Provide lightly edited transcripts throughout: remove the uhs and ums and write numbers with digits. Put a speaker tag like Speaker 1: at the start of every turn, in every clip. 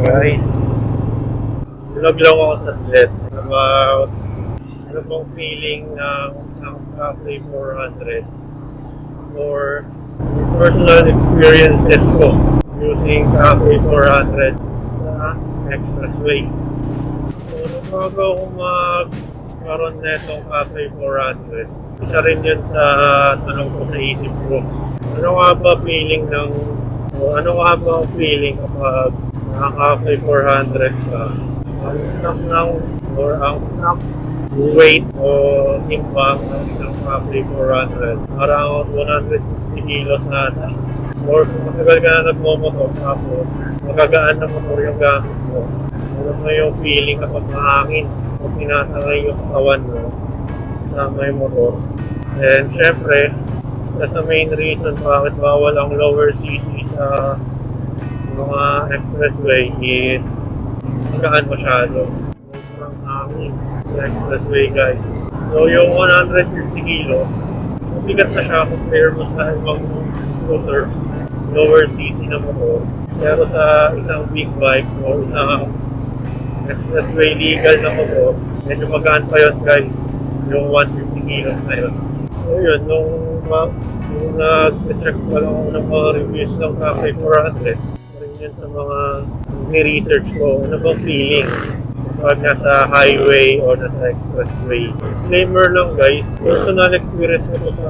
Speaker 1: Guys, vlog lang ako sa jet about ano bang feeling ng isang Cafe 400 or personal experiences ko using Cafe 400 sa expressway. So, nung bago ako magkaroon na itong Cafe 400, isa rin yun sa tanong ko sa isip ko. Ano nga ba feeling ng ano nga ba ang feeling kapag naka-Cafe 400 ka? Ang snack ng or ang snack weight o timbang ng isang Cafe 400 parang 150 kilos na ata. Or kung matagal ka na nagmomotor tapos magagaan na motor yung gamit mo, ano mo yung feeling kapag mahangin o tinatangay yung katawan mo kasama yung motor. And syempre, isa sa main reason bakit bawal ang lower CC sa mga expressway is magaan masyado. Sobrang hangin sa expressway, guys. So yung 150 kilos, mabigat na siya compare mo sa ibang scooter, lower CC na motor. Pero sa isang big bike o isang expressway legal na motor, medyo magaan pa yun, guys. Yung 150 kilos na yun. So yun, nung nag-check pa lang ako ng mga reviews ng Cafe 400, so yun sa mga ni-research ko, ano bang feeling kapag nasa highway o nasa expressway. Disclaimer lang, guys, personal experience ko sa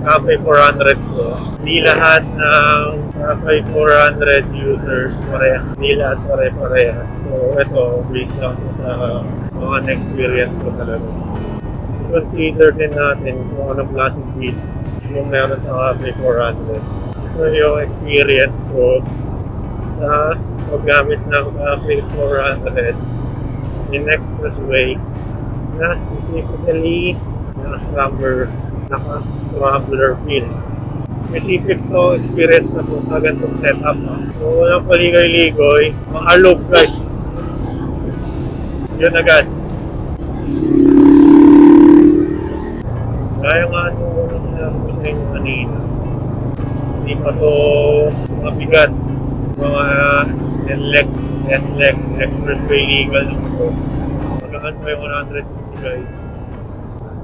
Speaker 1: Cafe 400 ko. Hindi lahat ng Cafe 400 users parehas. Hindi lahat pare-parehas. So ito, based lang ko sa mga na-experience ko talaga. Consider din natin kung anong klaseng feel yung meron sa Cafe 400. Ito yung experience ko sa paggamit ng Cafe 400 in expressway na specifically naka-scrambler feel. Specific to experience na to sa ganitong setup. So walang paligoy-ligoy, maalog, guys. Yun agad. Kaya nga nung sinabi ko sa inyo kanina, hindi pa to mabigat, mga NLEX, SLEX, expressway legal na ito. Magaan pa yung 150, guys.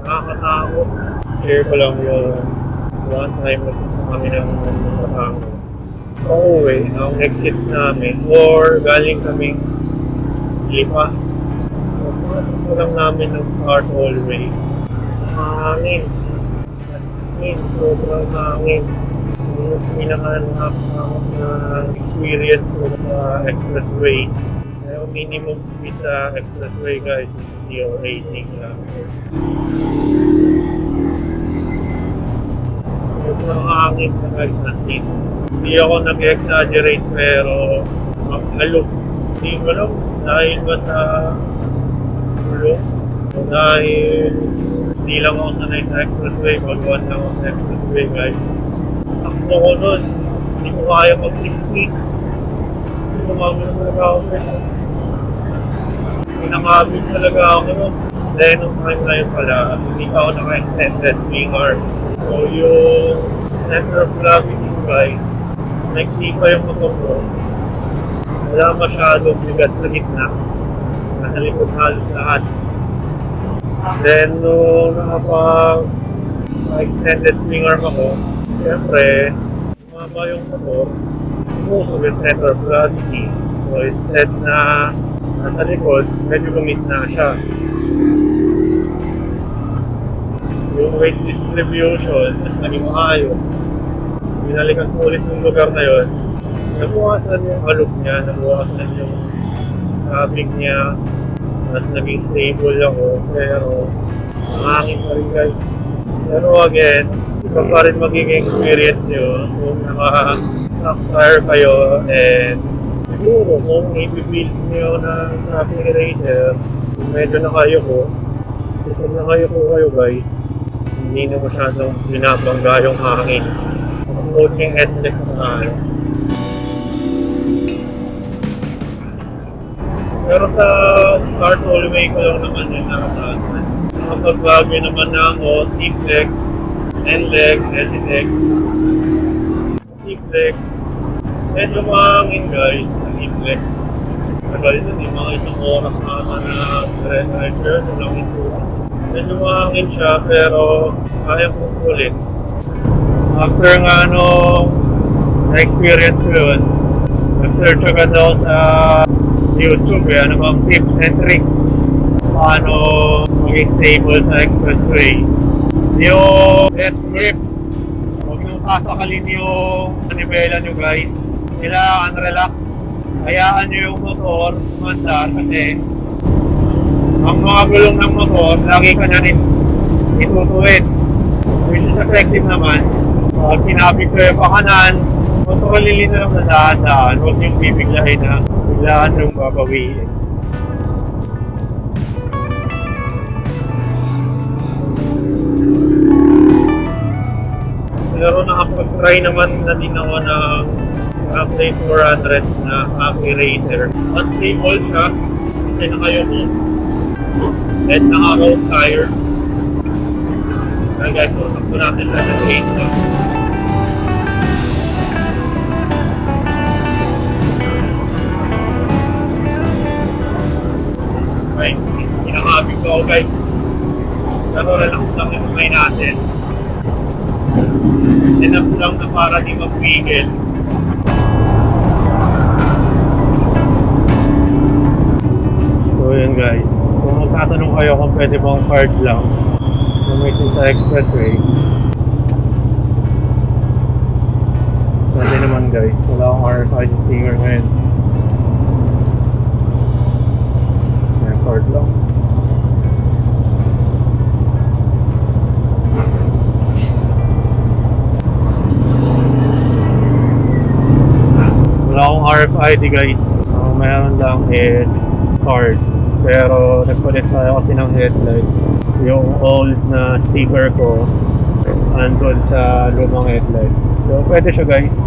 Speaker 1: Nakakatakot. Share ko lang yung one time na kami ng Batangas. Pauwi, ang exit namin, or galing kaming Lipa. Pagpasok ko lang namin ng start hallway. Hangin. As in, sobrang hangin. Yung pinaka-nakakakot na experience ko sa expressway. Yung minimum speed sa expressway, guys, is still 80 kilometers. Sobrang hangin na, guys, as in. Hindi ako nag-exaggerate pero alok. Hindi ko alam dahil ba sa ulo o dahil hindi lang ako sanay sa expressway, baguan lang ako sa expressway, guys. Takbo ko nun, hindi ko kaya mag-60. Kasi kumagod talaga ako, guys. Pinakabit talaga ako nun. Then, nung time na yun pala, hindi pa ako naka-extended swing arm. So, yung center of gravity, guys, nagsipa yung motor ko. Wala masyadong bigat sa gitna. Nasa likod halos lahat. Then, nung nakapag-extended swing arm ako, siyempre, bumaba yung motor, pumusok yung center of gravity. So, instead na nasa likod, medyo gumitna siya. Yung weight distribution, mas naging maayos. Binalikan ko ulit yung lugar na yun. Nabukasan yung alog niya, nabukasan yung traffic niya. Mas naging stable ako, pero hangin pa rin, guys. Pero again, iba pa rin magiging experience yun kung naka-stock tire kayo and siguro kung i-build nyo ng traffic eraser, medyo nakayuko. Kasi kung nakayuko kayo, guys, hindi na masyadong binabangga yung hangin. Ang coaching SLEX na tayo. Pero sa start hallway ko lang naman yung nakatasan. Nakapag-bagay naman na ako, T-Flex, NLEX, SLEX, T-Flex. Medyo mahangin, guys, sa T-Flex. Tagal yun, yung mga isang oras na drive yun, walang ito. Medyo mahangin siya, pero kaya kong ulit. After nga na-experience ko yun, nag-search agad ako sa YouTube, ano bang tips and tricks paano maging stable sa expressway. Yung head grip, huwag nyung sasakalin yung manibela nyo guys. Kailangan relax. Hayaan nyo yung motor mandar kasi ang mga gulong ng motor, lagi ka na rin itutuwid. Which is effective naman. Pag kinabig ko yung pakanan, kontrolin na lang na daan-daan. Huwag niyong bibiglahin na biglaan niyong babawiin. Pero nakapag-try naman na din ako ng Update 400 na Happy Racer. Mas stable siya kasi nakayoko. And naka-road tires. Kaya guys, tutok natin na ng 8 na. Okay, pinakabig ko guys. Pero relax lang yung kamay natin. Enough lang na para di magpigil. So yun guys, kung magtatanong kayo kung pwede bang card lang gamitin sa expressway, pwede naman guys, wala akong RFID sticker ngayon. May card lang. Wala akong RFID guys. Ang meron lang is card. Pero nagpalit tayo kasi ng headlight. Yung old na sticker ko andun sa lumang headlight. So pwede siya guys.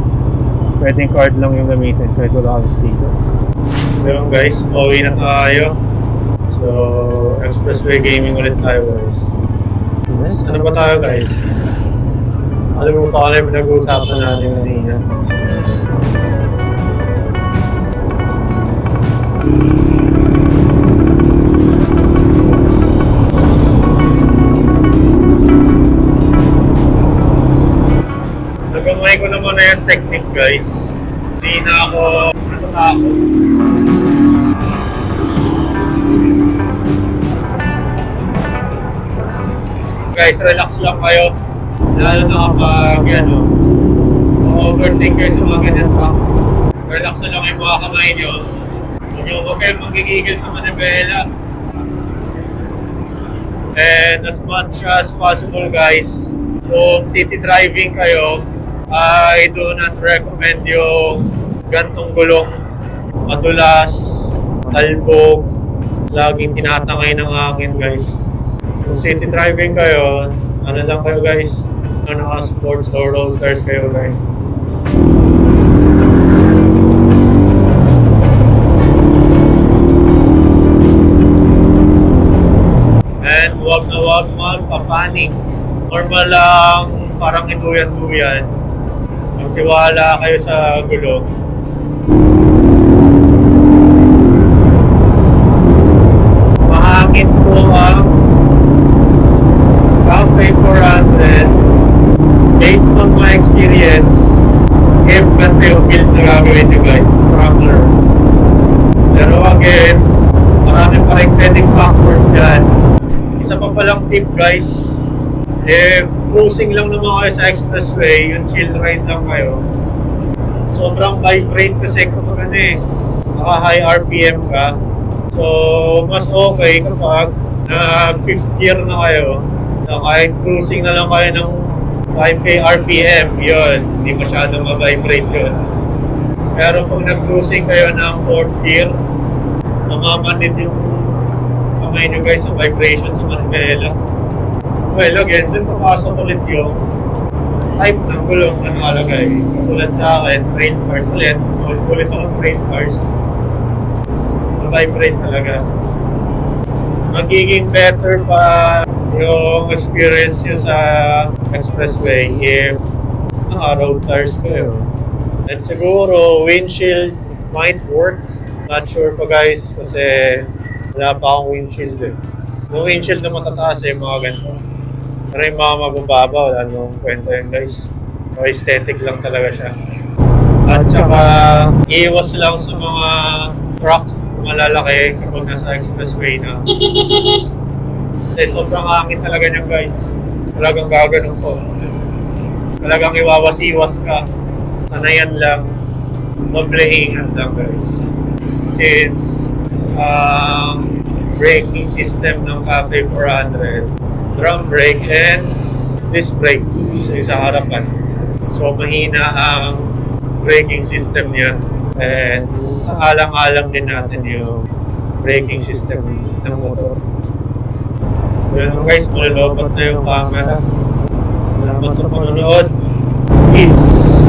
Speaker 1: Pwedeng card lang yung gamitin kahit wala akong sticker. So guys, pauwi na tayo. So expressway gaming ulit tayo guys. Yes, ano ba tayo guys? Alam mo pa kami pinag-uusapan natin kanina. Nagamay ko naman na yung technique guys. Hindi na ako natatakot. Guys, relax lang kayo. Lalo na kapag overthink kayo sa mga ganyan pa. Relax na lang yung mga kamay nyo. Huwag kayo magigigil sa manibela. And as much as possible guys, kung city driving kayo, I do not recommend yung gantong gulong, madulas, talbog, laging tinatangay ng hangin guys. Kung city driving kayo, ano lang kayo guys, sports or road cars kayo guys. And wag na wag magpapanik. Normal lang, parang ituyan-tuyan. Magtiwala kayo sa gulong. Mahangin po ang Cafe 400. Based on my experience, if ganito yung build na gagawin nyo guys, stronger. Pero again, maraming pa rin pwedeng factors dyan. Isa pa palang tip guys, if cruising lang naman kayo sa expressway, yung chill ride lang kayo, sobrang vibrate kasi kapag naka high RPM ka. So, mas okay kapag nag-fifth gear na kayo, na kahit cruising na lang kayo ng 5k RPM, yun, hindi masyadong ma-vibrate yun. Pero kung nag-cruising kayo ng 4th gear, mamamanid yung kamay nyo guys sa vibration sa manibela. Well, again, dun papasok ulit yung type ng gulong na nakalagay. Tulad sa akin, train cars ulit. Ulit ako train cars. Ma-vibrate talaga. Magiging better pa yung experience nyo sa expressway if naka-road tires kayo. And siguro, windshield might work Not sure pa guys kasi wala pa akong windshield eh. Yung windshield na matataas eh, mga ganito. Pero yung mga mabababa, wala nung kwenta yun guys. So aesthetic lang talaga siya. At saka iwas lang sa mga truck malalaki kapag nasa expressway na. Kasi sobrang hangin talaga niyan guys. Talagang gaganon ko. Talagang iwawas-iwas ka. Sanayan lang. Mablahingan lang guys. Since braking system ng Cafe 400, drum brake and disc brake sa harapan. So mahina ang braking system niya. And sa alang-alang din natin yung braking system ng motor. So yun guys, malalobat na yung camera. Salamat sa panonood. Peace!